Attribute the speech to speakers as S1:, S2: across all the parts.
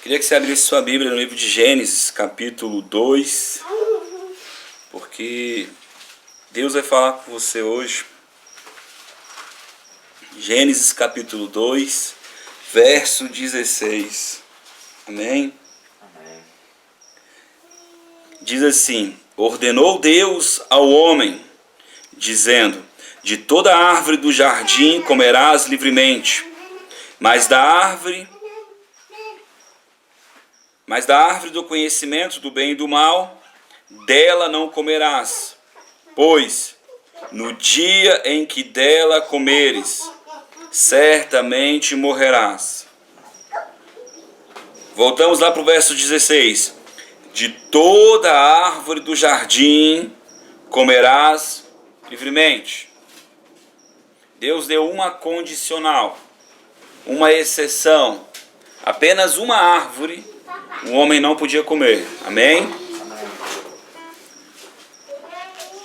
S1: Queria que você abrisse sua Bíblia no livro de Gênesis, capítulo 2, porque Deus vai falar com você hoje. Gênesis, capítulo 2, verso 16. Amém?
S2: Amém.
S1: Diz assim: ordenou Deus ao homem, dizendo: de toda árvore do jardim comerás livremente, mas da árvore do conhecimento do bem e do mal, dela não comerás, pois no dia em que dela comeres, certamente morrerás. Voltamos lá para o verso 16. De toda árvore do jardim comerás livremente. Deus deu uma condicional, uma exceção. Apenas uma árvore o homem não podia comer. Amém?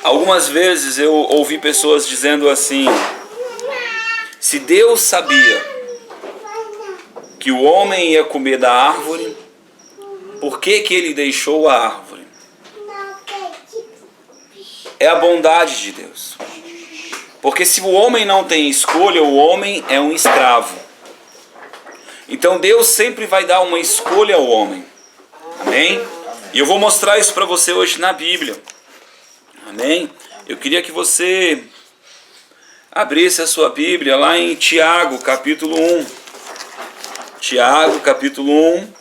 S1: Algumas vezes eu ouvi pessoas dizendo assim: se Deus sabia que o homem ia comer da árvore, por que ele deixou a árvore? É a bondade de Deus. Porque se o homem não tem escolha, o homem é um escravo. Então Deus sempre vai dar uma escolha ao homem. Amém? E eu vou mostrar isso para você hoje na Bíblia. Amém? Eu queria que você abrisse a sua Bíblia lá em Tiago, capítulo 1. Tiago, capítulo 1.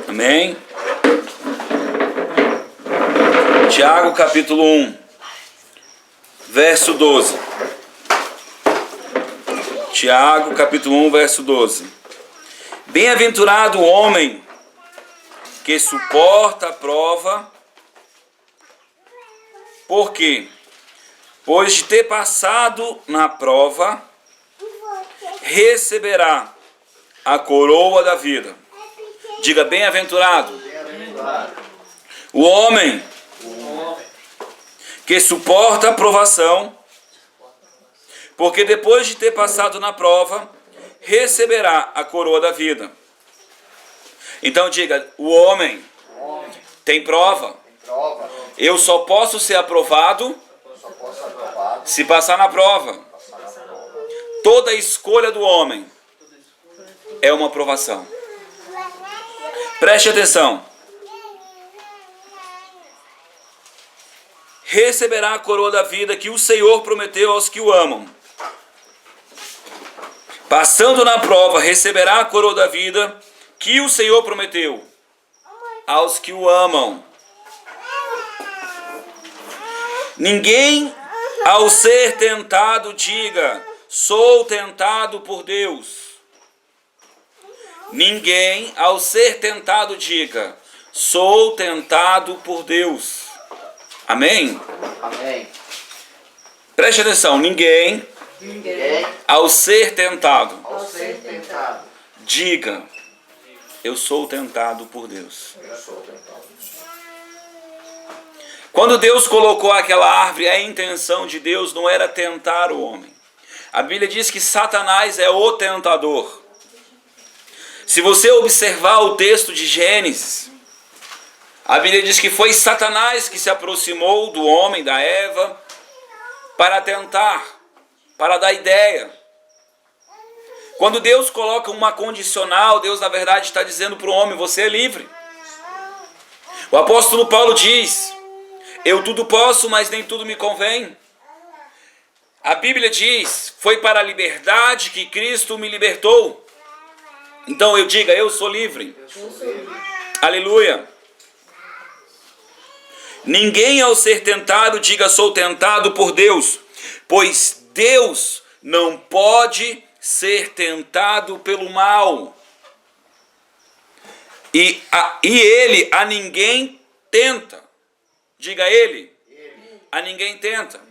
S1: Amém? Tiago, capítulo 1, verso 12. Tiago, capítulo 1, verso 12. Bem-aventurado o homem que suporta a prova. Por quê? Pois de ter passado na prova, receberá a coroa da vida. Diga: bem-aventurado o homem que suporta a provação, porque depois de ter passado na prova, receberá a coroa da vida. Então diga: o homem tem prova. Eu só posso ser aprovado se passar na prova. Toda escolha do homem é uma aprovação. Preste atenção. Receberá a coroa da vida que o Senhor prometeu aos que o amam. Passando na prova, receberá a coroa da vida que o Senhor prometeu aos que o amam. Ninguém, ao ser tentado, diga: sou tentado por Deus. Ninguém, ao ser tentado, diga: sou tentado por Deus. Amém?
S2: Amém.
S1: Preste atenção. Ninguém, ao ser tentado, diga: eu sou tentado por Deus. Quando Deus colocou aquela árvore, a intenção de Deus não era tentar o homem. A Bíblia diz que Satanás é o tentador. Se você observar o texto de Gênesis, a Bíblia diz que foi Satanás que se aproximou do homem, da Eva, para tentar, para dar ideia. Quando Deus coloca uma condicional, Deus na verdade está dizendo para o homem: você é livre. O apóstolo Paulo diz: eu tudo posso, mas nem tudo me convém. A Bíblia diz: foi para a liberdade que Cristo me libertou. Então eu diga: eu sou livre. Aleluia. Ninguém, ao ser tentado, diga: sou tentado por Deus, pois Deus não pode ser tentado pelo mal. E ele a ninguém tenta. Diga: ele a ninguém tenta.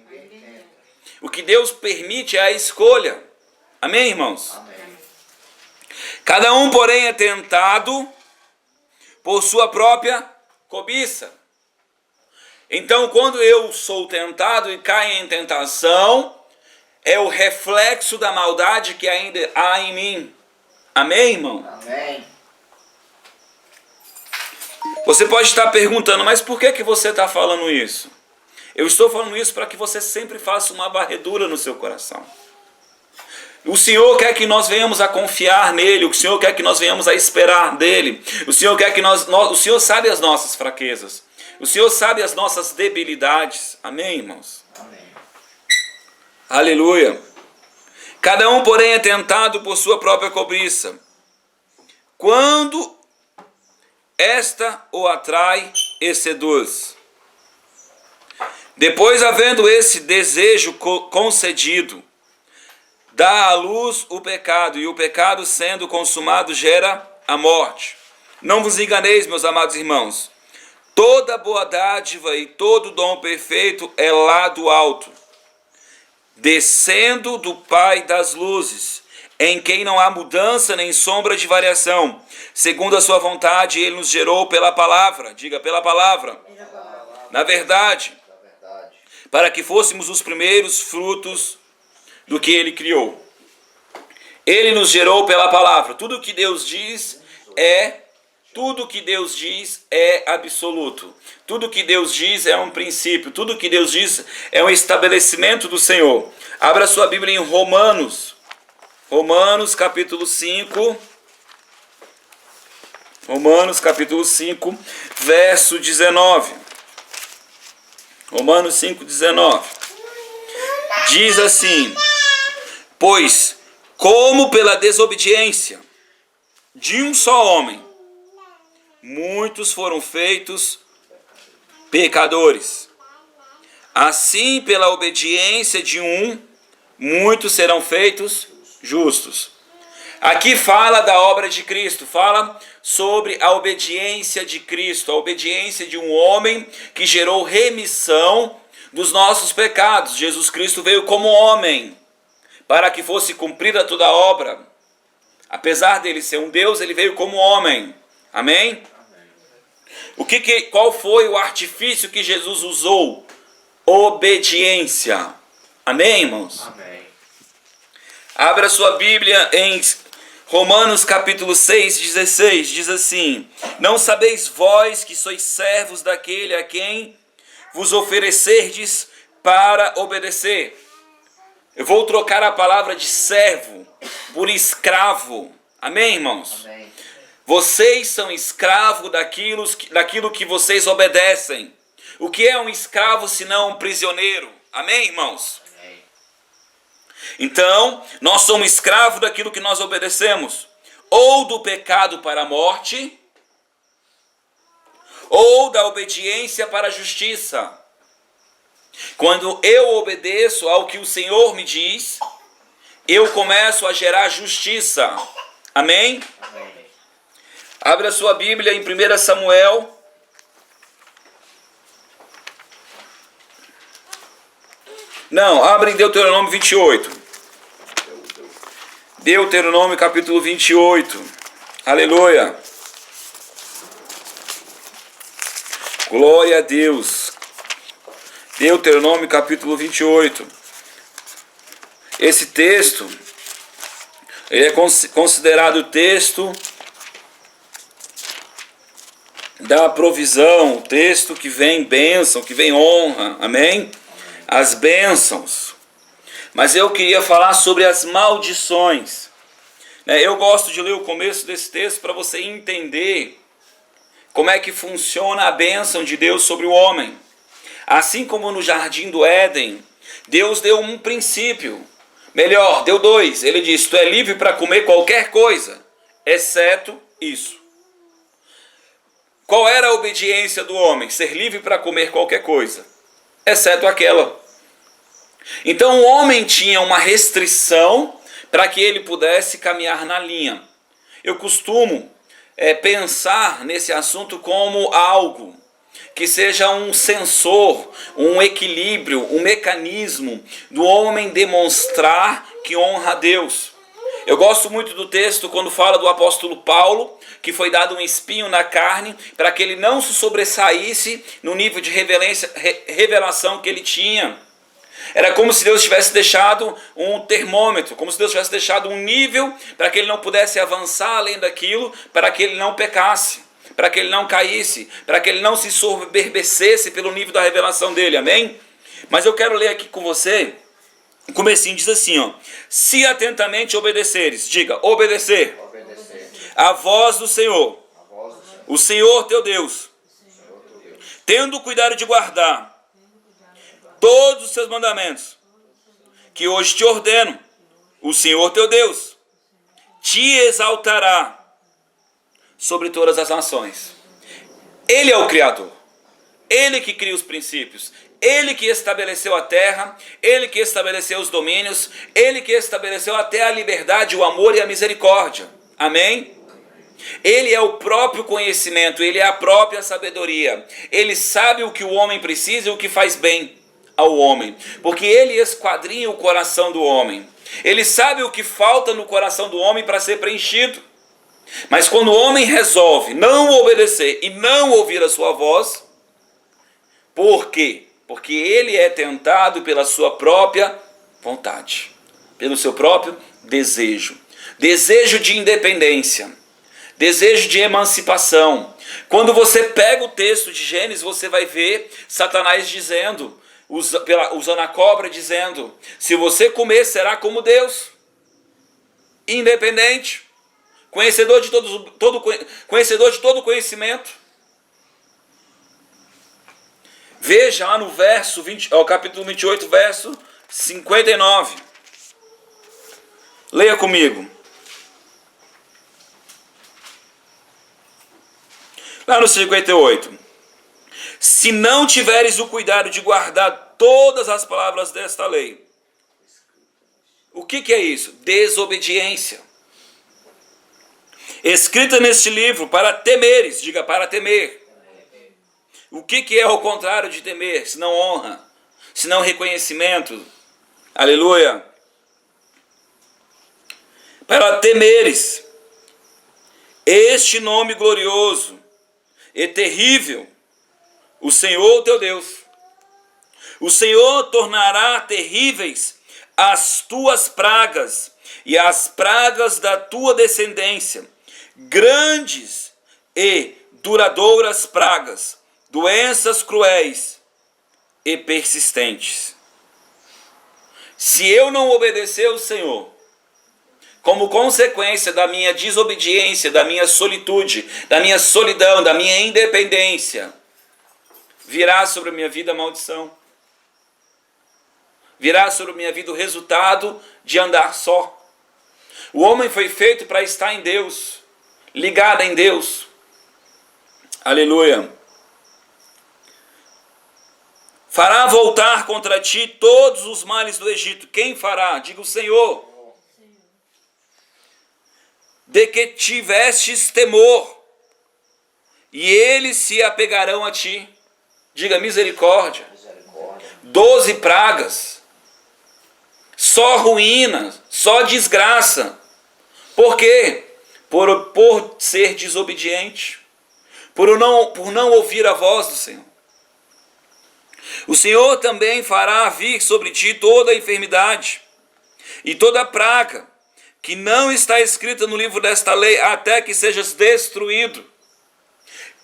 S1: O que Deus permite é a escolha. Amém, irmãos?
S2: Amém.
S1: Cada um, porém, é tentado por sua própria cobiça. Então, quando eu sou tentado e caio em tentação, é o reflexo da maldade que ainda há em mim. Amém, irmão?
S2: Amém.
S1: Você pode estar perguntando, mas por que você está falando isso? Eu estou falando isso para que você sempre faça uma varredura no seu coração. O Senhor quer que nós venhamos a confiar nele, o Senhor quer que nós venhamos a esperar dele, o Senhor quer que o Senhor sabe as nossas fraquezas, o Senhor sabe as nossas debilidades. Amém, irmãos?
S2: Amém.
S1: Aleluia. Cada um, porém, é tentado por sua própria cobiça. Quando esta o atrai e seduz. Depois, havendo esse desejo concedido, dá à luz o pecado, e o pecado, sendo consumado, gera a morte. Não vos enganeis, meus amados irmãos. Toda boa dádiva e todo dom perfeito é lá do alto, descendo do Pai das luzes, em quem não há mudança nem sombra de variação. Segundo a sua vontade, ele nos gerou pela palavra. Diga, pela palavra. Na verdade, para que fôssemos os primeiros frutos do que ele criou. Ele nos gerou pela palavra. Tudo que Deus diz é absoluto. Tudo que Deus diz é um princípio. Tudo que Deus diz é um estabelecimento do Senhor. Abra sua Bíblia em Romanos. Romanos capítulo 5. Romanos capítulo 5, verso 19. Romanos 5, 19. Diz assim: pois, como pela desobediência de um só homem, muitos foram feitos pecadores, assim pela obediência de um, muitos serão feitos justos. Aqui fala da obra de Cristo, fala sobre a obediência de Cristo, a obediência de um homem que gerou remissão dos nossos pecados. Jesus Cristo veio como homem, para que fosse cumprida toda a obra. Apesar dele ser um Deus, ele veio como homem. Amém? Qual foi o artifício que Jesus usou? Obediência. Amém, irmãos?
S2: Amém.
S1: Abra sua Bíblia em Romanos capítulo 6, 16. Diz assim: não sabeis vós que sois servos daquele a quem vos oferecerdes para obedecer. Eu vou trocar a palavra de servo por escravo. Amém, irmãos?
S2: Amém.
S1: Vocês são escravos daquilo que vocês obedecem. O que é um escravo senão um prisioneiro? Amém, irmãos?
S2: Amém.
S1: Então, nós somos escravos daquilo que nós obedecemos. Ou do pecado para a morte, ou da obediência para a justiça. Quando eu obedeço ao que o Senhor me diz, eu começo a gerar justiça. Amém?
S2: Amém.
S1: Abra a sua Bíblia em 1 Samuel. Não, abre em Deuteronômio 28. Deuteronômio capítulo 28. Aleluia. Glória a Deus. Deuteronômio capítulo 28. Esse texto, ele é considerado o texto da provisão, o texto que vem bênção, que vem honra, amém? As bênçãos. Mas eu queria falar sobre as maldições. Eu gosto de ler o começo desse texto para você entender como é que funciona a bênção de Deus sobre o homem. Assim como no jardim do Éden, Deus deu um princípio. Melhor, deu dois. Ele disse: tu é livre para comer qualquer coisa, exceto isso. Qual era a obediência do homem? Ser livre para comer qualquer coisa, exceto aquela. Então o homem tinha uma restrição para que ele pudesse caminhar na linha. Eu costumo pensar nesse assunto como algo que seja um sensor, um equilíbrio, um mecanismo do homem demonstrar que honra a Deus. Eu gosto muito do texto quando fala do apóstolo Paulo, que foi dado um espinho na carne para que ele não se sobressaísse no nível de revelação que ele tinha. Era como se Deus tivesse deixado um termômetro, como se Deus tivesse deixado um nível para que ele não pudesse avançar além daquilo, para que ele não pecasse. para que ele não caísse, para que ele não se soberbecesse pelo nível da revelação dele, amém? Mas eu quero ler aqui com você, o comecinho diz assim, ó: se atentamente obedeceres, diga, obedecer, a voz do Senhor, o Senhor teu Deus, tendo cuidado de guardar todos os seus mandamentos, que hoje te ordeno, o Senhor teu Deus te exaltará sobre todas as nações. Ele é o Criador, Ele que cria os princípios, Ele que estabeleceu a terra, Ele que estabeleceu os domínios, Ele que estabeleceu até a liberdade, o amor e a misericórdia, amém? Ele é o próprio conhecimento, Ele é a própria sabedoria, Ele sabe o que o homem precisa e o que faz bem ao homem, porque Ele esquadrinha o coração do homem, Ele sabe o que falta no coração do homem para ser preenchido. Mas quando o homem resolve não obedecer e não ouvir a sua voz, por quê? Porque ele é tentado pela sua própria vontade, pelo seu próprio desejo, desejo de independência, desejo de emancipação. Quando você pega o texto de Gênesis, você vai ver Satanás dizendo, usando a cobra, dizendo: se você comer, será como Deus, independente, conhecedor de todo conhecimento. Veja lá no verso 20, capítulo 28, verso 59. Leia comigo. Lá no 58. Se não tiveres o cuidado de guardar todas as palavras desta lei. O que é isso? Desobediência. Escrita neste livro para temeres, diga, para temer. O que é o contrário de temer? Senão honra, senão reconhecimento. Aleluia. Para temeres este nome glorioso e terrível, o Senhor teu Deus. O Senhor tornará terríveis as tuas pragas e as pragas da tua descendência, grandes e duradouras pragas, doenças cruéis e persistentes. Se eu não obedecer ao Senhor, como consequência da minha desobediência, da minha solitude, da minha solidão, da minha independência, virá sobre a minha vida a maldição. Virá sobre a minha vida o resultado de andar só. O homem foi feito para estar em Deus, ligado em Deus. Aleluia. Fará voltar contra ti todos os males do Egito. Quem fará? Diga o Senhor. De que tivestes temor, e eles se apegarão a ti. Diga misericórdia. 12 pragas. Só ruína, só desgraça. Por quê? Por ser desobediente. Por não ouvir a voz do Senhor. O Senhor também fará vir sobre ti toda a enfermidade e toda a praga, que não está escrita no livro desta lei, até que sejas destruído.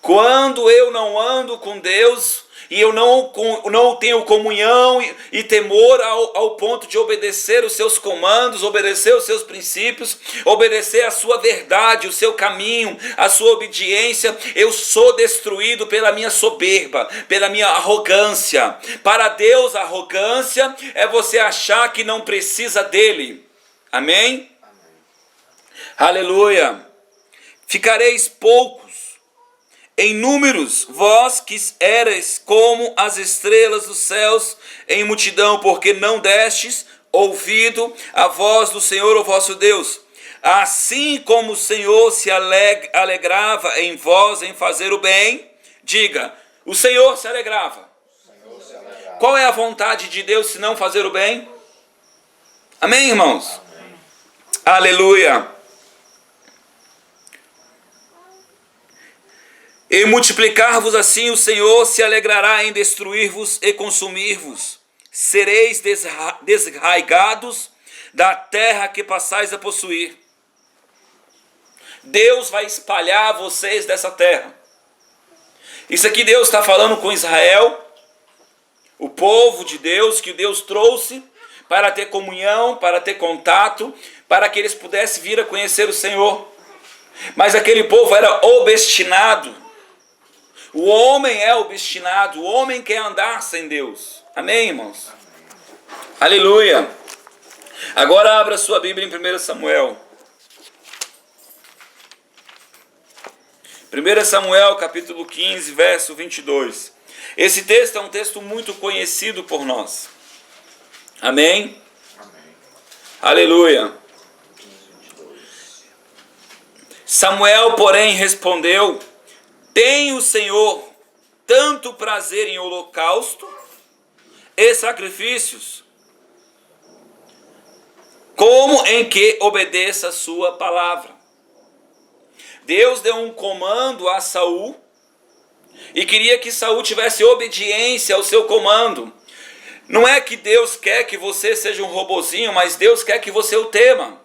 S1: Quando eu não ando com Deus, e eu não tenho comunhão e temor ao ponto de obedecer os seus comandos, obedecer os seus princípios, obedecer a sua verdade, o seu caminho, a sua obediência, eu sou destruído pela minha soberba, pela minha arrogância. Para Deus, a arrogância é você achar que não precisa dele. Amém? Aleluia. Ficareis poucos em números, vós que erais como as estrelas dos céus em multidão, porque não destes ouvido a voz do Senhor, o vosso Deus. Assim como o Senhor se alegrava em vós em fazer o bem, diga, o Senhor se alegrava. Qual é a vontade de Deus se não fazer o bem? Amém, irmãos? Amém. Aleluia. E multiplicar-vos assim, o Senhor se alegrará em destruir-vos e consumir-vos. Sereis desraigados da terra que passais a possuir. Deus vai espalhar vocês dessa terra. Isso aqui Deus está falando com Israel, o povo de Deus, que Deus trouxe para ter comunhão, para ter contato, para que eles pudessem vir a conhecer o Senhor. Mas aquele povo era obstinado. O homem é obstinado, o homem quer andar sem Deus. Amém, irmãos? Amém. Aleluia. Agora abra sua Bíblia em 1 Samuel. 1 Samuel, capítulo 15, verso 22. Esse texto é um texto muito conhecido por nós. Amém? Amém. Aleluia. Samuel, porém, respondeu: tem o Senhor tanto prazer em holocausto e sacrifícios, como em que obedeça a sua palavra. Deus deu um comando a Saul e queria que Saul tivesse obediência ao seu comando. Não é que Deus quer que você seja um robozinho, mas Deus quer que você o tema.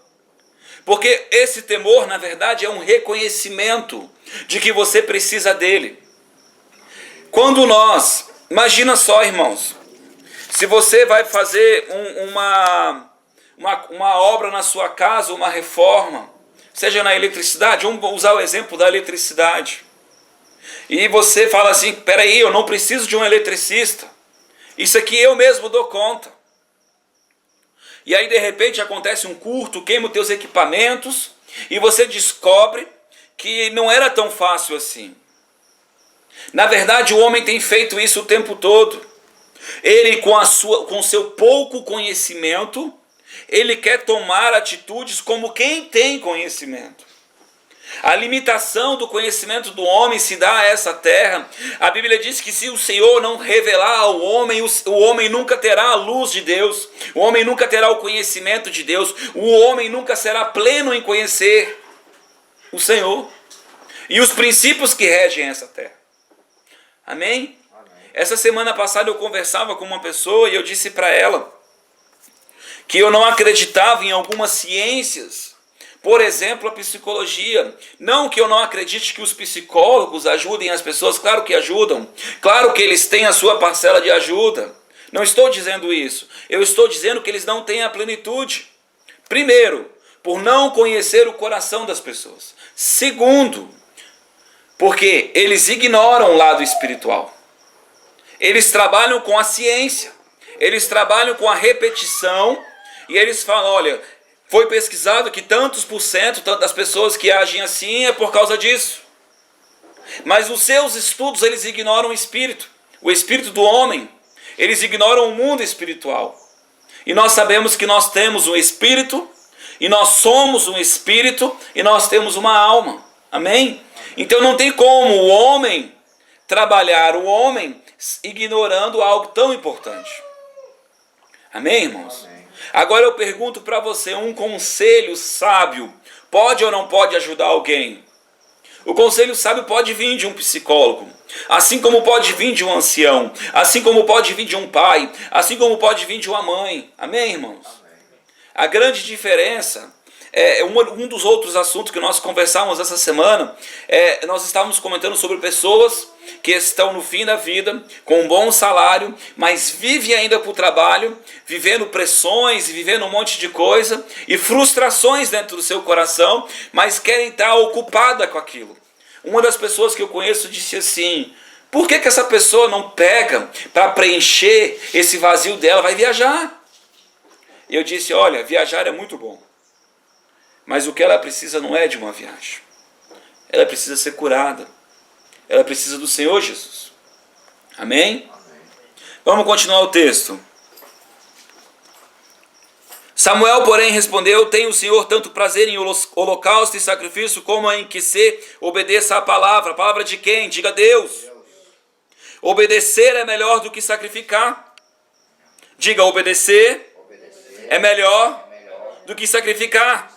S1: Porque esse temor, na verdade, é um reconhecimento de que você precisa dele. Quando nós, imagina só, irmãos, se você vai fazer uma obra na sua casa, uma reforma, seja na eletricidade, vamos usar o exemplo da eletricidade. E você fala assim: peraí, eu não preciso de um eletricista. Isso aqui eu mesmo dou conta. E aí de repente acontece um curto, queima os teus equipamentos e você descobre que não era tão fácil assim. Na verdade, o homem tem feito isso o tempo todo. Ele, com seu pouco conhecimento, ele quer tomar atitudes como quem tem conhecimento. A limitação do conhecimento do homem se dá a essa terra. A Bíblia diz que se o Senhor não revelar ao homem, o homem nunca terá a luz de Deus, o homem nunca terá o conhecimento de Deus, o homem nunca será pleno em conhecer o Senhor e os princípios que regem essa terra. Amém? Amém. Essa semana passada eu conversava com uma pessoa e eu disse para ela que eu não acreditava em algumas ciências. Por exemplo, a psicologia. Não que eu não acredite que os psicólogos ajudem as pessoas, claro que ajudam. Claro que eles têm a sua parcela de ajuda. Não estou dizendo isso. Eu estou dizendo que eles não têm a plenitude. Primeiro, por não conhecer o coração das pessoas. Segundo, porque eles ignoram o lado espiritual. Eles trabalham com a ciência. Eles trabalham com a repetição. E eles falam: olha, foi pesquisado que tantos por cento das pessoas que agem assim é por causa disso. Mas os seus estudos, eles ignoram o espírito do homem. Eles ignoram o mundo espiritual. E nós sabemos que nós temos um espírito, e nós somos um espírito, e nós temos uma alma. Amém? Então não tem como o homem trabalhar o homem ignorando algo tão importante. Amém, irmãos? Amém. Agora eu pergunto para você, um conselho sábio pode ou não pode ajudar alguém? O conselho sábio pode vir de um psicólogo, assim como pode vir de um ancião, assim como pode vir de um pai, assim como pode vir de uma mãe. Amém, irmãos? Amém. A grande diferença um dos outros assuntos que nós conversamos essa semana, nós estávamos comentando sobre pessoas que estão no fim da vida, com um bom salário, mas vivem ainda por trabalho, vivendo pressões e vivendo um monte de coisa, e frustrações dentro do seu coração, mas querem estar ocupada com aquilo. Uma das pessoas que eu conheço disse assim: por que essa pessoa não pega para preencher esse vazio dela, vai viajar? E eu disse: olha, viajar é muito bom. Mas o que ela precisa não é de uma viagem. Ela precisa ser curada. Ela precisa do Senhor Jesus. Amém? Amém. Vamos continuar o texto. Samuel, porém, respondeu: tem o Senhor tanto prazer em holocausto e sacrifício, como em que se obedeça à palavra. A palavra de quem? Diga Deus. Obedecer é melhor do que sacrificar. Diga: obedecer é melhor do que sacrificar.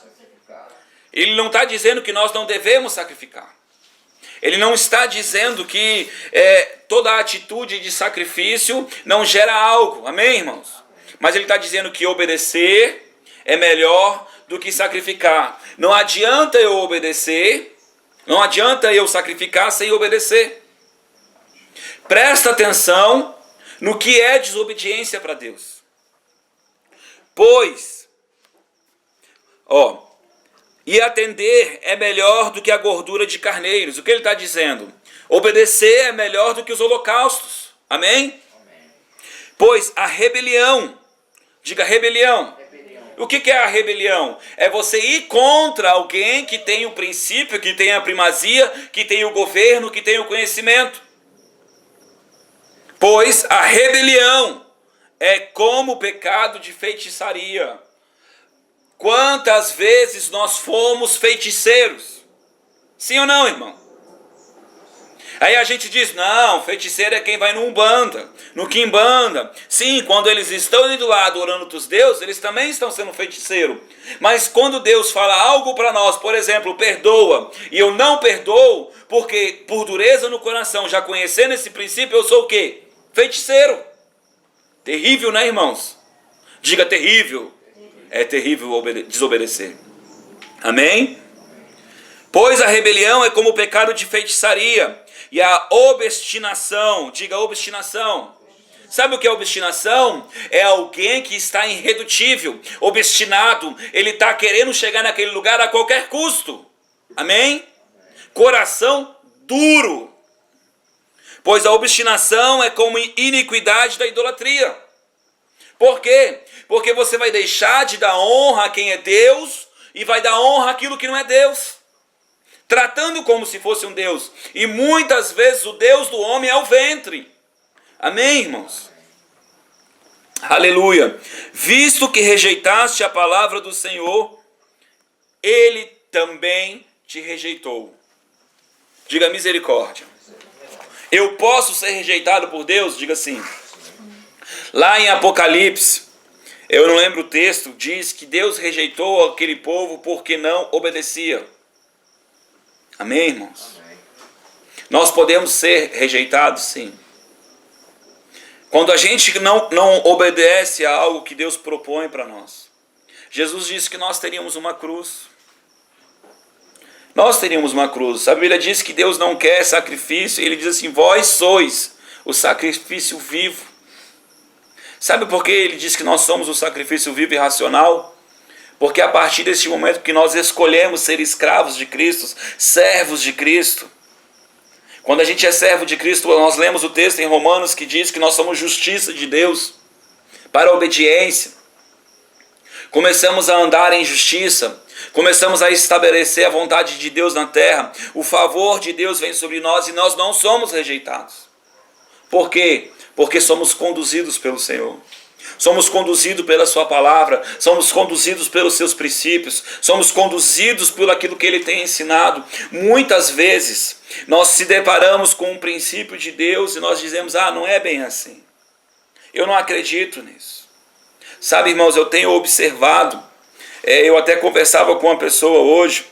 S1: Ele não está dizendo que nós não devemos sacrificar. Ele não está dizendo que toda atitude de sacrifício não gera algo. Amém, irmãos? Mas ele está dizendo que obedecer é melhor do que sacrificar. Não adianta eu obedecer, não adianta eu sacrificar sem obedecer. Presta atenção no que é desobediência para Deus. Pois, e atender é melhor do que a gordura de carneiros. O que ele está dizendo? Obedecer é melhor do que os holocaustos. Amém? Pois a rebelião, diga rebelião. O que é a rebelião? É você ir contra alguém que tem o princípio, que tem a primazia, que tem o governo, que tem o conhecimento. Pois a rebelião é como o pecado de feitiçaria. Quantas vezes nós fomos feiticeiros? Sim ou não, irmão? Aí a gente diz, não, feiticeiro é quem vai no Umbanda, no Quimbanda. Sim, quando eles estão indo lá adorando outros deuses, eles também estão sendo feiticeiro. Mas quando Deus fala algo para nós, por exemplo, perdoa, e eu não perdoo, porque por dureza no coração, já conhecendo esse princípio, eu sou o quê? Feiticeiro. Terrível, né, irmãos? Diga terrível. É terrível desobedecer. Amém? Pois a rebelião é como o pecado de feitiçaria. E a obstinação, diga obstinação. Sabe o que é obstinação? É alguém que está irredutível, obstinado. Ele está querendo chegar naquele lugar a qualquer custo. Amém? Coração duro. Pois a obstinação é como iniquidade da idolatria. Por quê? Porque você vai deixar de dar honra a quem é Deus e vai dar honra àquilo que não é Deus. Tratando como se fosse um Deus. E muitas vezes o Deus do homem é o ventre. Amém, irmãos? Aleluia. Visto que rejeitaste a palavra do Senhor, Ele também te rejeitou. Diga misericórdia. Eu posso ser rejeitado por Deus? Diga assim. Lá em Apocalipse, eu não lembro o texto, diz que Deus rejeitou aquele povo porque não obedecia. Amém, irmãos? Amém. Nós podemos ser rejeitados, sim. Quando a gente não obedece a algo que Deus propõe para nós. Jesus disse que nós teríamos uma cruz. Nós teríamos uma cruz. A Bíblia diz que Deus não quer sacrifício. Ele diz assim, vós sois o sacrifício vivo. Sabe por que ele diz que nós somos o sacrifício vivo e racional? Porque a partir deste momento que nós escolhemos ser escravos de Cristo, servos de Cristo. Quando a gente é servo de Cristo, nós lemos o texto em Romanos que diz que nós somos justiça de Deus para a obediência. Começamos a andar em justiça, começamos a estabelecer a vontade de Deus na terra. O favor de Deus vem sobre nós e nós não somos rejeitados. Por quê? Porque somos conduzidos pelo Senhor. Somos conduzidos pela sua palavra, somos conduzidos pelos seus princípios, somos conduzidos por aquilo que ele tem ensinado. Muitas vezes nós se deparamos com um princípio de Deus e nós dizemos, não é bem assim. Eu não acredito nisso. Sabe, irmãos, eu tenho observado, eu até conversava com uma pessoa hoje,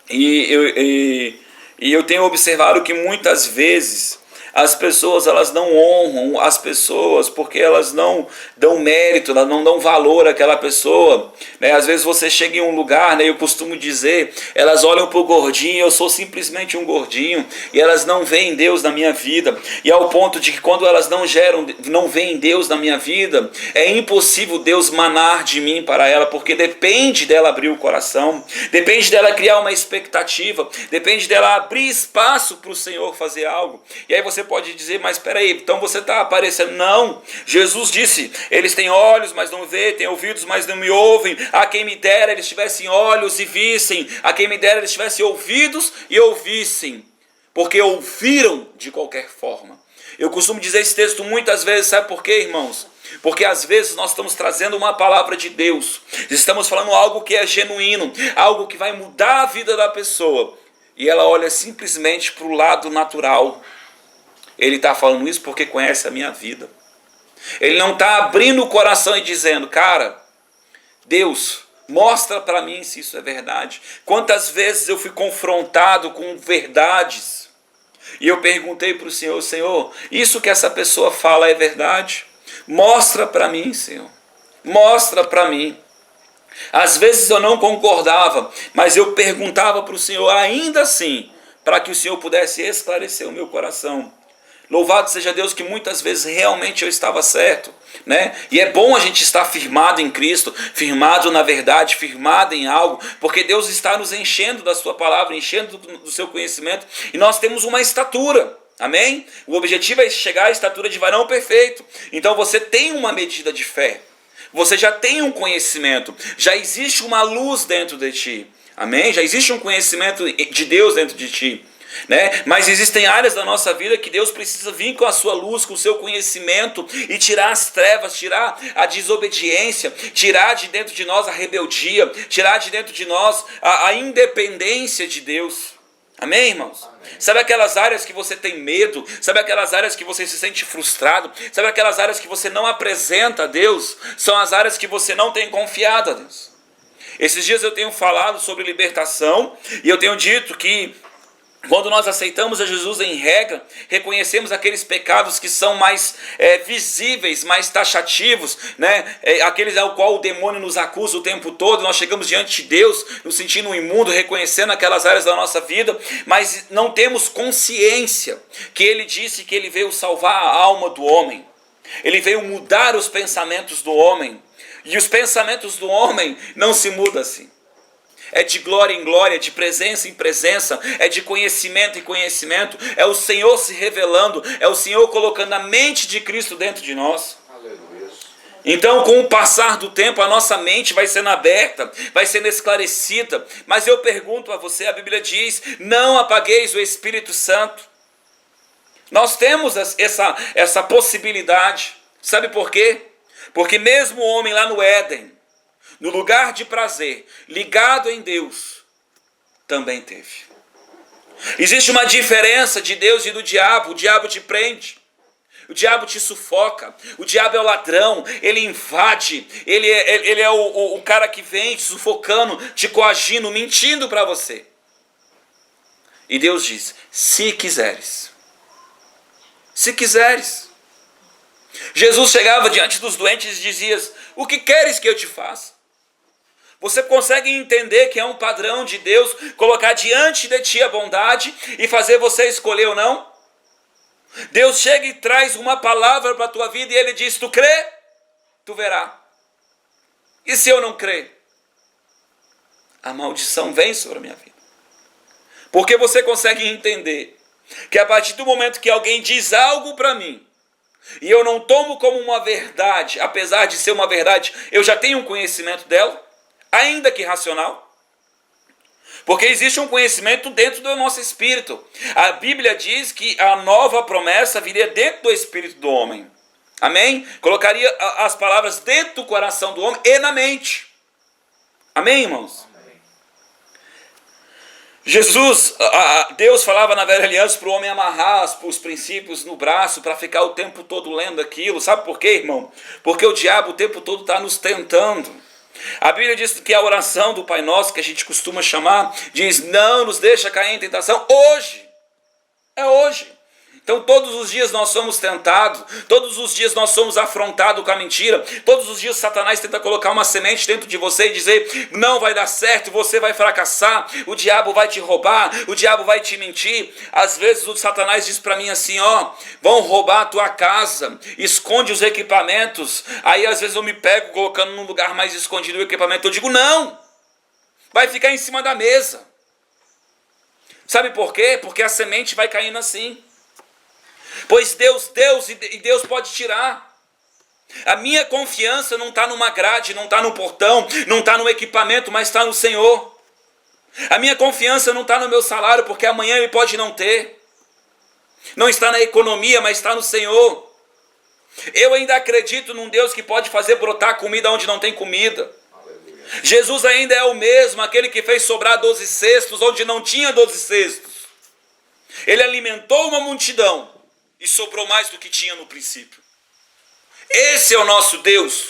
S1: e eu tenho observado que muitas vezes as pessoas elas não honram as pessoas porque elas não dão mérito, elas não dão valor àquela pessoa, né? Às vezes você chega em um lugar, né, eu costumo dizer, elas olham para o gordinho, eu sou simplesmente um gordinho, e elas não veem Deus na minha vida, e ao ponto de que quando elas não veem Deus na minha vida, é impossível Deus manar de mim para ela, porque depende dela abrir o coração, depende dela criar uma expectativa, depende dela abrir espaço para o Senhor fazer algo. E aí você pode dizer, mas espera aí, então você está aparecendo. Não, Jesus disse, eles têm olhos, mas não veem, têm ouvidos, mas não me ouvem. A quem me dera eles tivessem olhos e vissem, a quem me dera eles tivessem ouvidos e ouvissem, porque ouviram de qualquer forma. Eu costumo dizer esse texto muitas vezes, sabe por quê, irmãos? Porque às vezes nós estamos trazendo uma palavra de Deus, estamos falando algo que é genuíno, algo que vai mudar a vida da pessoa, e ela olha simplesmente para o lado natural. Ele está falando isso porque conhece a minha vida. Ele não está abrindo o coração e dizendo, cara, Deus, mostra para mim se isso é verdade. Quantas vezes eu fui confrontado com verdades e eu perguntei para o Senhor, Senhor, isso que essa pessoa fala é verdade? Mostra para mim, Senhor. Mostra para mim. Às vezes eu não concordava, mas eu perguntava para o Senhor ainda assim, para que o Senhor pudesse esclarecer o meu coração. Louvado seja Deus que muitas vezes realmente eu estava certo, né? E é bom a gente estar firmado em Cristo, firmado na verdade, firmado em algo, porque Deus está nos enchendo da sua palavra, enchendo do seu conhecimento, e nós temos uma estatura, amém? O objetivo é chegar à estatura de varão perfeito. Então você tem uma medida de fé, você já tem um conhecimento, já existe uma luz dentro de ti, amém? Já existe um conhecimento de Deus dentro de ti, né? Mas existem áreas da nossa vida que Deus precisa vir com a sua luz, com o seu conhecimento e tirar as trevas, tirar a desobediência, tirar de dentro de nós a rebeldia, tirar de dentro de nós a independência de Deus. Amém, irmãos? Amém. Sabe aquelas áreas que você tem medo? Sabe aquelas áreas que você se sente frustrado? Sabe aquelas áreas que você não apresenta a Deus? São as áreas que você não tem confiado a Deus. Esses dias eu tenho falado sobre libertação e eu tenho dito que quando nós aceitamos a Jesus em regra, reconhecemos aqueles pecados que são mais visíveis, mais taxativos, né? Aqueles ao qual o demônio nos acusa o tempo todo. Nós chegamos diante de Deus, nos sentindo imundo, reconhecendo aquelas áreas da nossa vida, mas não temos consciência que Ele disse que Ele veio salvar a alma do homem. Ele veio mudar os pensamentos do homem. E os pensamentos do homem não se mudam assim. É de glória em glória, de presença em presença, é de conhecimento em conhecimento, é o Senhor se revelando, é o Senhor colocando a mente de Cristo dentro de nós. Aleluia. Então, com o passar do tempo, a nossa mente vai sendo aberta, vai sendo esclarecida. Mas eu pergunto a você, a Bíblia diz, não apagueis o Espírito Santo. Nós temos essa possibilidade. Sabe por quê? Porque mesmo o homem lá no Éden, no lugar de prazer, ligado em Deus, também teve. Existe uma diferença de Deus e do diabo. O diabo te prende, o diabo te sufoca, o diabo é o ladrão, ele invade, ele é o cara que vem te sufocando, te coagindo, mentindo para você. E Deus diz, se quiseres. Se quiseres. Jesus chegava diante dos doentes e dizia, o que queres que eu te faça? Você consegue entender que é um padrão de Deus colocar diante de ti a bondade e fazer você escolher ou não? Deus chega e traz uma palavra para a tua vida e Ele diz, tu crê? Tu verá. E se eu não crer? A maldição vem sobre a minha vida. Porque você consegue entender que a partir do momento que alguém diz algo para mim, e eu não tomo como uma verdade, apesar de ser uma verdade, eu já tenho um conhecimento dela, ainda que racional, porque existe um conhecimento dentro do nosso espírito. A Bíblia diz que a nova promessa viria dentro do espírito do homem, amém? Colocaria as palavras dentro do coração do homem e na mente, amém, irmãos? Amém. Deus falava na velha aliança para o homem amarrar os princípios no braço, para ficar o tempo todo lendo aquilo. Sabe por quê, irmão? Porque o diabo o tempo todo está nos tentando. A Bíblia diz que a oração do Pai Nosso, que a gente costuma chamar, diz, não nos deixa cair em tentação hoje. É hoje. Então todos os dias nós somos tentados, todos os dias nós somos afrontados com a mentira, todos os dias Satanás tenta colocar uma semente dentro de você e dizer, não vai dar certo, você vai fracassar, o diabo vai te roubar, o diabo vai te mentir. Às vezes o Satanás diz para mim assim, vão roubar a tua casa, esconde os equipamentos. Aí às vezes eu me pego colocando num lugar mais escondido o equipamento, eu digo, não, vai ficar em cima da mesa. Sabe por quê? Porque a semente vai caindo assim. Pois Deus pode tirar. A minha confiança não está numa grade, não está no portão, não está no equipamento, mas está no Senhor. A minha confiança não está no meu salário, porque amanhã Ele pode não ter. Não está na economia, mas está no Senhor. Eu ainda acredito num Deus que pode fazer brotar comida onde não tem comida. Jesus ainda é o mesmo, aquele que fez sobrar 12 cestos onde não tinha 12 cestos. Ele alimentou uma multidão e sobrou mais do que tinha no princípio. Esse é o nosso Deus.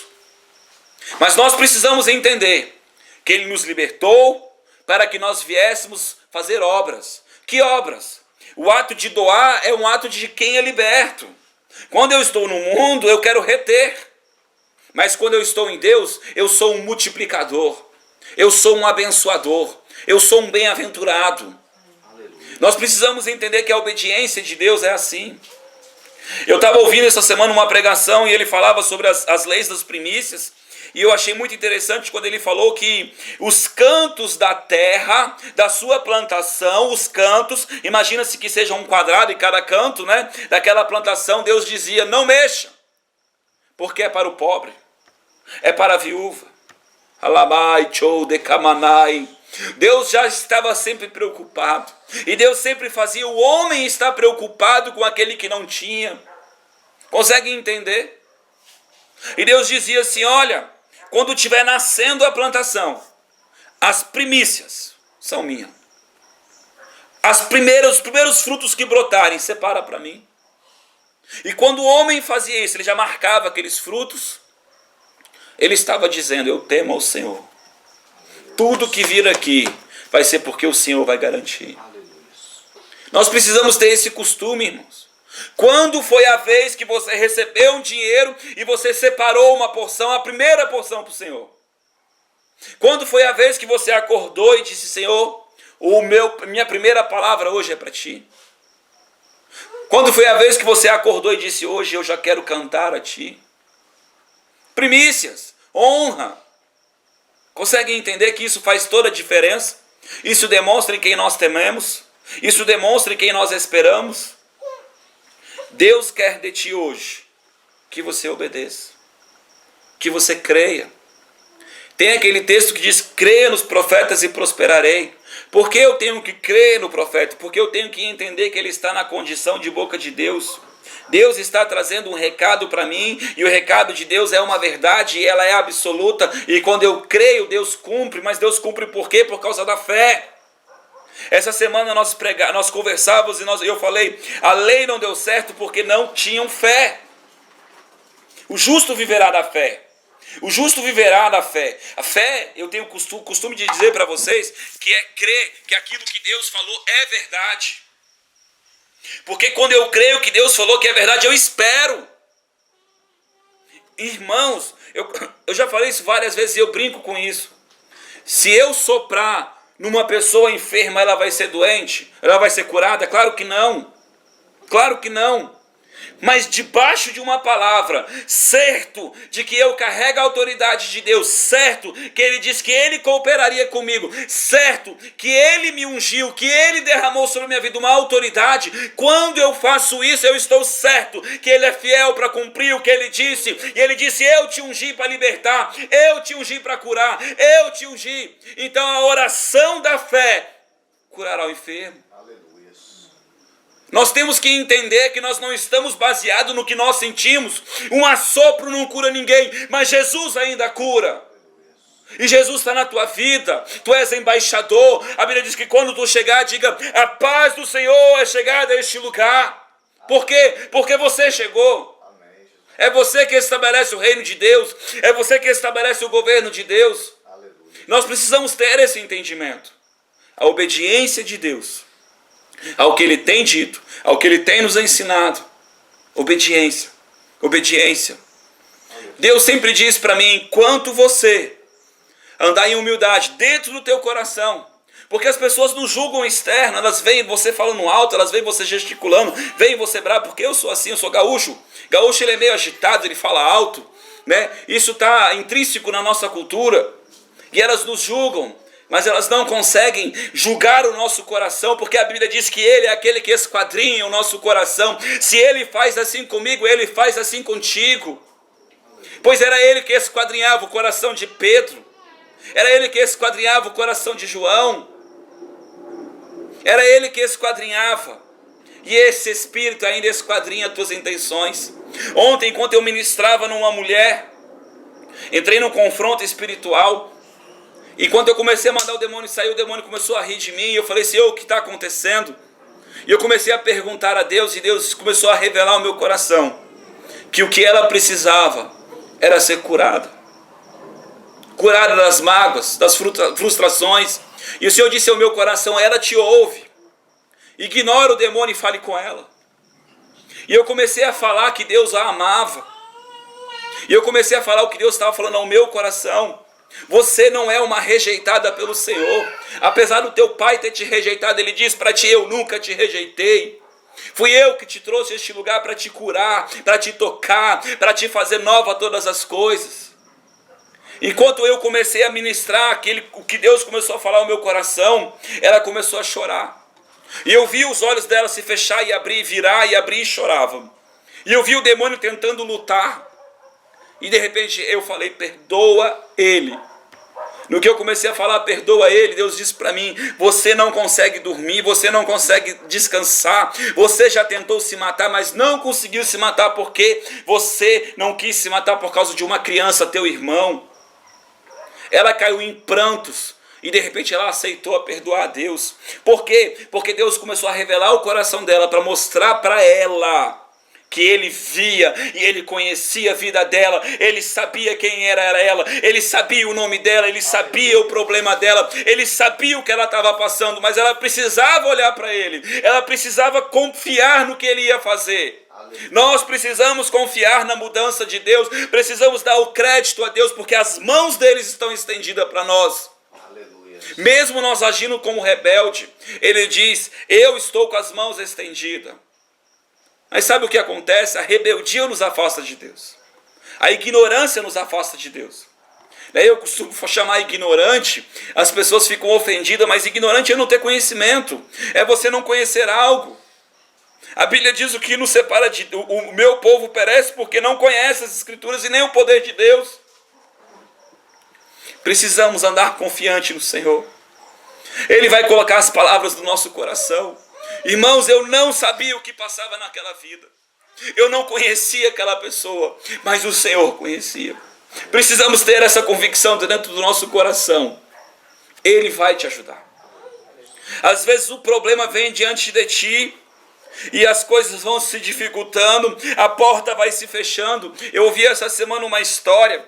S1: Mas nós precisamos entender que Ele nos libertou para que nós viéssemos fazer obras. Que obras? O ato de doar é um ato de quem é liberto. Quando eu estou no mundo, eu quero reter. Mas quando eu estou em Deus, eu sou um multiplicador. Eu sou um abençoador. Eu sou um bem-aventurado. Nós precisamos entender que a obediência de Deus é assim. Eu estava ouvindo essa semana uma pregação e ele falava sobre as leis das primícias. E eu achei muito interessante quando ele falou que os cantos da terra, da sua plantação, os cantos, imagina-se que seja um quadrado em cada canto, né? Daquela plantação, Deus dizia, não mexa, porque é para o pobre, é para a viúva. Alamai, chou, decamanai. Deus já estava sempre preocupado. E Deus sempre fazia o homem estar preocupado com aquele que não tinha. Consegue entender? E Deus dizia assim, olha, quando estiver nascendo a plantação, as primícias são minhas. Os primeiros frutos que brotarem, separa para mim. E quando o homem fazia isso, ele já marcava aqueles frutos, ele estava dizendo, eu temo ao Senhor. Tudo que vir aqui vai ser porque o Senhor vai garantir. Nós precisamos ter esse costume, irmãos. Quando foi a vez que você recebeu um dinheiro e você separou uma porção, a primeira porção para o Senhor? Quando foi a vez que você acordou e disse, Senhor, minha primeira palavra hoje é para ti? Quando foi a vez que você acordou e disse, hoje eu já quero cantar a ti? Primícias, honra. Conseguem entender que isso faz toda a diferença? Isso demonstra em quem nós tememos? Isso demonstra em quem nós esperamos? Deus quer de ti hoje que você obedeça, que você creia. Tem aquele texto que diz, creia nos profetas e prosperarei. Por que eu tenho que crer no profeta? Porque eu tenho que entender que ele está na condição de boca de Deus. Deus está trazendo um recado para mim, e o recado de Deus é uma verdade, e ela é absoluta, e quando eu creio, Deus cumpre, mas Deus cumpre por quê? Por causa da fé. Essa semana nós conversávamos e eu falei, a lei não deu certo porque não tinham fé. O justo viverá da fé. O justo viverá da fé. A fé, eu tenho costume de dizer para vocês, que é crer que aquilo que Deus falou é verdade. Porque quando eu creio que Deus falou que é verdade, eu espero. Irmãos, eu já falei isso várias vezes e eu brinco com isso. Se eu soprar numa pessoa enferma, ela vai ser doente? Ela vai ser curada? Claro que não. Claro que não. Mas debaixo de uma palavra, certo de que eu carrego a autoridade de Deus, certo que Ele disse que Ele cooperaria comigo, certo que Ele me ungiu, que Ele derramou sobre a minha vida uma autoridade, quando eu faço isso, eu estou certo que Ele é fiel para cumprir o que Ele disse, e Ele disse, eu te ungi para libertar, eu te ungi para curar, eu te ungi. Então a oração da fé curará o enfermo. Nós temos que entender que nós não estamos baseados no que nós sentimos. Um assopro não cura ninguém, mas Jesus ainda cura. E Jesus está na tua vida, tu és embaixador. A Bíblia diz que quando tu chegar, diga, a paz do Senhor é chegada a este lugar. Por quê? Porque você chegou. É você que estabelece o reino de Deus, é você que estabelece o governo de Deus. Nós precisamos ter esse entendimento. A obediência de Deus ao que Ele tem dito, ao que Ele tem nos ensinado. Obediência, obediência. Deus sempre diz para mim, enquanto você andar em humildade dentro do teu coração, porque as pessoas não julgam externo, elas veem você falando alto, elas veem você gesticulando, veem você bravo, porque eu sou assim, eu sou gaúcho. Gaúcho, ele é meio agitado, ele fala alto, né? Isso está intrínseco na nossa cultura, e elas nos julgam. Mas elas não conseguem julgar o nosso coração, porque a Bíblia diz que Ele é aquele que esquadrinha o nosso coração. Se Ele faz assim comigo, Ele faz assim contigo. Pois era Ele que esquadrinhava o coração de Pedro, era Ele que esquadrinhava o coração de João, era Ele que esquadrinhava. E esse Espírito ainda esquadrinha as tuas intenções. Ontem, enquanto eu ministrava numa mulher, entrei num confronto espiritual. E quando eu comecei a mandar o demônio sair, o demônio começou a rir de mim. E eu falei, Senhor, o que está acontecendo? E eu comecei a perguntar a Deus. E Deus começou a revelar ao meu coração que o que ela precisava era ser curada. Curada das mágoas, das frustrações. E o Senhor disse ao meu coração, ela te ouve. Ignora o demônio e fale com ela. E eu comecei a falar que Deus a amava. E eu comecei a falar o que Deus estava falando ao meu coração. Você não é uma rejeitada pelo Senhor. Apesar do teu pai ter te rejeitado, Ele diz para ti, eu nunca te rejeitei. Fui eu que te trouxe a este lugar para te curar, para te tocar, para te fazer nova todas as coisas. Enquanto eu comecei a ministrar o que Deus começou a falar ao meu coração, ela começou a chorar. E eu vi os olhos dela se fechar e abrir, virar e abrir, e chorava. E eu vi o demônio tentando lutar. E de repente eu falei, perdoa ele. No que eu comecei a falar, perdoa ele, Deus disse para mim, você não consegue dormir, você não consegue descansar, você já tentou se matar, mas não conseguiu se matar porque você não quis se matar por causa de uma criança, teu irmão. Ela caiu em prantos e de repente ela aceitou a perdoar a Deus. Por quê? Porque Deus começou a revelar o coração dela para mostrar para ela que ele via e ele conhecia a vida dela, ele sabia quem era ela, ele sabia o nome dela, ele sabia o problema dela, ele sabia o que ela estava passando, mas ela precisava olhar para ele, ela precisava confiar no que ele ia fazer. Nós precisamos confiar na mudança de Deus, precisamos dar o crédito a Deus, porque as mãos deles estão estendidas para nós. Aleluia. Mesmo nós agindo como rebelde, ele diz, eu estou com as mãos estendidas. Mas sabe o que acontece? A rebeldia nos afasta de Deus. A ignorância nos afasta de Deus. Eu costumo chamar ignorante, as pessoas ficam ofendidas, mas ignorante é não ter conhecimento, é você não conhecer algo. A Bíblia diz o que nos separa o meu povo perece porque não conhece as Escrituras e nem o poder de Deus. Precisamos andar confiante no Senhor. Ele vai colocar as palavras no nosso coração. Irmãos, eu não sabia o que passava naquela vida. Eu não conhecia aquela pessoa, mas o Senhor conhecia. Precisamos ter essa convicção dentro do nosso coração. Ele vai te ajudar. Às vezes o problema vem diante de ti e as coisas vão se dificultando, a porta vai se fechando. Eu ouvi essa semana uma história,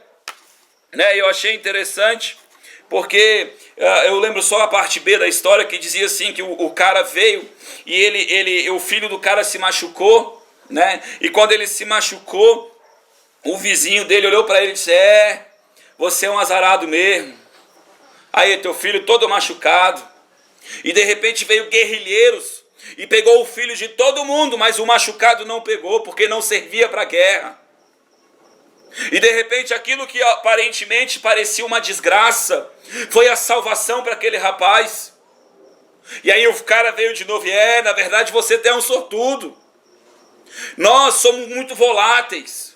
S1: eu achei interessante, porque eu lembro só a parte B da história, que dizia assim, que o cara veio e o filho do cara se machucou, e quando ele se machucou, o vizinho dele olhou para ele e disse, você é um azarado mesmo, aí teu filho todo machucado. E de repente veio guerrilheiros e pegou o filho de todo mundo, mas o machucado não pegou, porque não servia para a guerra. E de repente aquilo que aparentemente parecia uma desgraça, foi a salvação para aquele rapaz. E aí o cara veio de novo, na verdade você é um sortudo. Nós somos muito voláteis.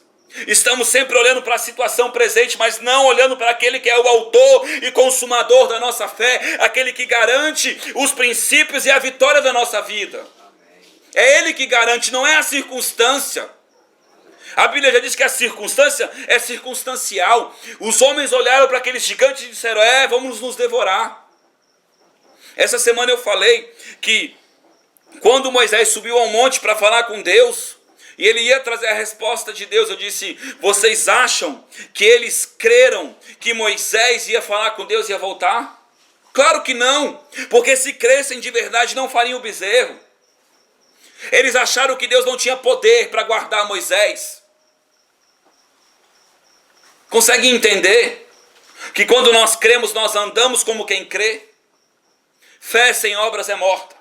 S1: Estamos sempre olhando para a situação presente, mas não olhando para aquele que é o autor e consumador da nossa fé, aquele que garante os princípios e a vitória da nossa vida. É ele que garante, não é a circunstância. A Bíblia já diz que a circunstância é circunstancial. Os homens olharam para aqueles gigantes e disseram, vamos nos devorar. Essa semana eu falei que quando Moisés subiu ao monte para falar com Deus, e ele ia trazer a resposta de Deus, eu disse, vocês acham que eles creram que Moisés ia falar com Deus e ia voltar? Claro que não, porque se crescem de verdade não fariam o bezerro. Eles acharam que Deus não tinha poder para guardar Moisés. Conseguem entender que quando nós cremos, nós andamos como quem crê? Fé sem obras é morta.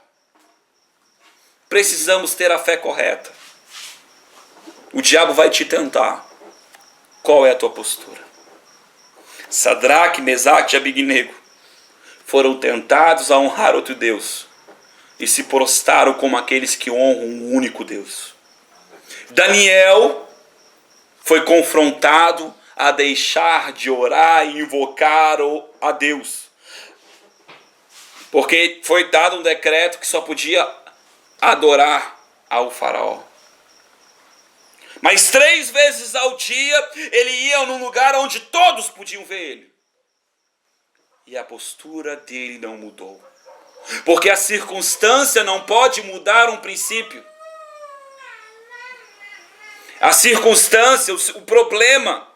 S1: Precisamos ter a fé correta. O diabo vai te tentar. Qual é a tua postura? Sadraque, Mesaque e Abignego foram tentados a honrar outro Deus e se prostraram como aqueles que honram um único Deus. Daniel foi confrontado a deixar de orar e invocar a Deus, porque foi dado um decreto que só podia adorar ao faraó. Mas 3 vezes ao dia ele ia num lugar onde todos podiam ver ele. E a postura dele não mudou. Porque a circunstância não pode mudar um princípio. A circunstância, o problema,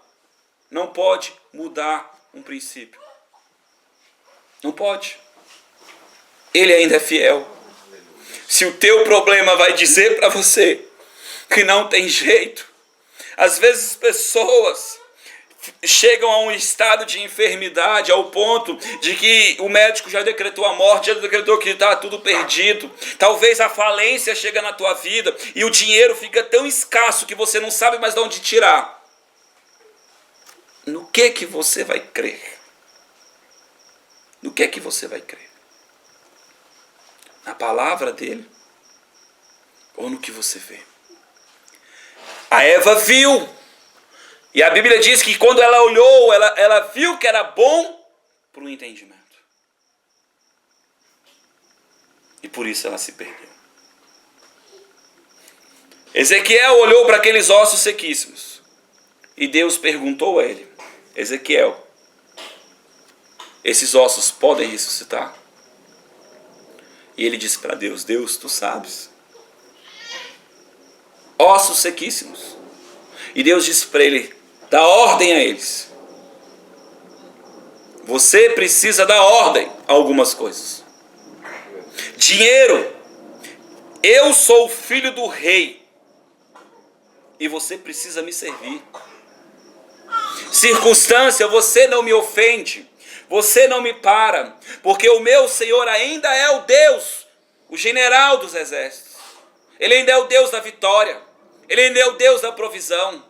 S1: não pode mudar um princípio. Não pode. Ele ainda é fiel. Se o teu problema vai dizer para você que não tem jeito, às vezes pessoas chegam a um estado de enfermidade, ao ponto de que o médico já decretou a morte, já decretou que está tudo perdido. Talvez a falência chega na tua vida e o dinheiro fica tão escasso que você não sabe mais de onde tirar. No que você vai crer? No que você vai crer? Na palavra dele? Ou no que você vê? A Eva viu. E a Bíblia diz que quando ela olhou, ela viu que era bom para o entendimento. E por isso ela se perdeu. Ezequiel olhou para aqueles ossos sequíssimos. E Deus perguntou a ele: Ezequiel, esses ossos podem ressuscitar? E ele disse para Deus: Deus, tu sabes. Ossos sequíssimos. E Deus disse para ele: dá ordem a eles. Você precisa dar ordem a algumas coisas. Dinheiro. Eu sou o filho do rei. E você precisa me servir. Circunstância, você não me ofende. Você não me para. Porque o meu Senhor ainda é o Deus, o general dos exércitos. Ele ainda é o Deus da vitória. Ele ainda é o Deus da provisão.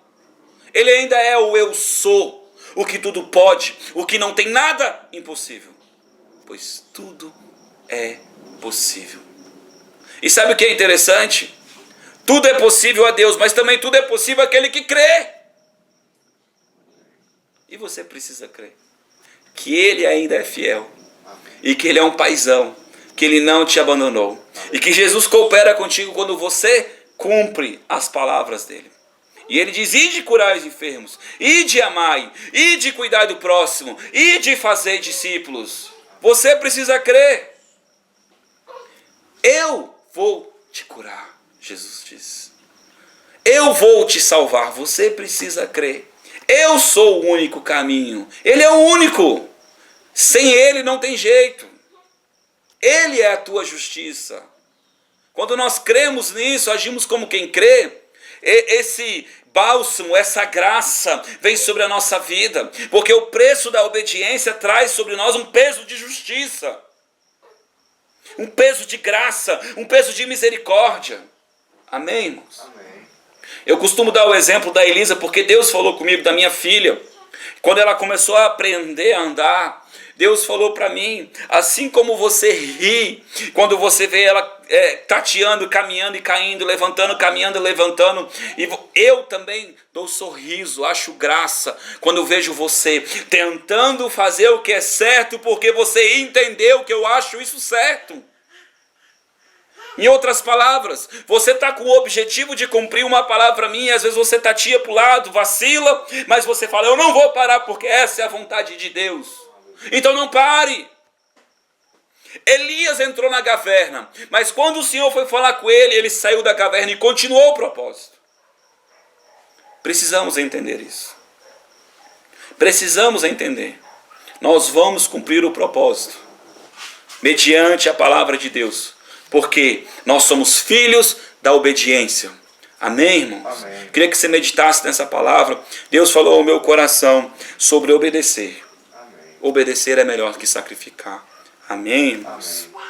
S1: Ele ainda é o eu sou, o que tudo pode, o que não tem nada impossível. Pois tudo é possível. E sabe o que é interessante? Tudo é possível a Deus, mas também tudo é possível àquele que crê. E você precisa crer que Ele ainda é fiel. E que Ele é um paizão, que Ele não te abandonou. E que Jesus coopera contigo quando você cumpre as palavras dEle. E Ele diz: ide curar os enfermos, ide amai, ide cuidar do próximo, ide fazer discípulos. Você precisa crer. Eu vou te curar, Jesus diz. Eu vou te salvar, você precisa crer. Eu sou o único caminho, Ele é o único. Sem Ele não tem jeito. Ele é a tua justiça. Quando nós cremos nisso, agimos como quem crê, esse bálsamo, essa graça vem sobre a nossa vida, porque o preço da obediência traz sobre nós um peso de justiça, um peso de graça, um peso de misericórdia. Amém, irmãos? Amém. Eu costumo dar o exemplo da Elisa, porque Deus falou comigo da minha filha. Quando ela começou a aprender a andar, Deus falou para mim: assim como você ri quando você vê ela tateando, caminhando e caindo, levantando, caminhando e levantando, e eu também dou sorriso, acho graça quando eu vejo você tentando fazer o que é certo, porque você entendeu que eu acho isso certo. Em outras palavras, você está com o objetivo de cumprir uma palavra minha, às vezes você tatia para o lado, vacila, mas você fala: eu não vou parar porque essa é a vontade de Deus. Então não pare. Elias entrou na caverna, mas quando o Senhor foi falar com ele, ele saiu da caverna e continuou o propósito. Precisamos entender isso. Precisamos entender. Nós vamos cumprir o propósito mediante a palavra de Deus, porque nós somos filhos da obediência. Amém, irmãos? Amém. Queria que você meditasse nessa palavra. Deus falou ao meu coração sobre obedecer. Amém. Obedecer é melhor que sacrificar. Amém, irmãos? Amém.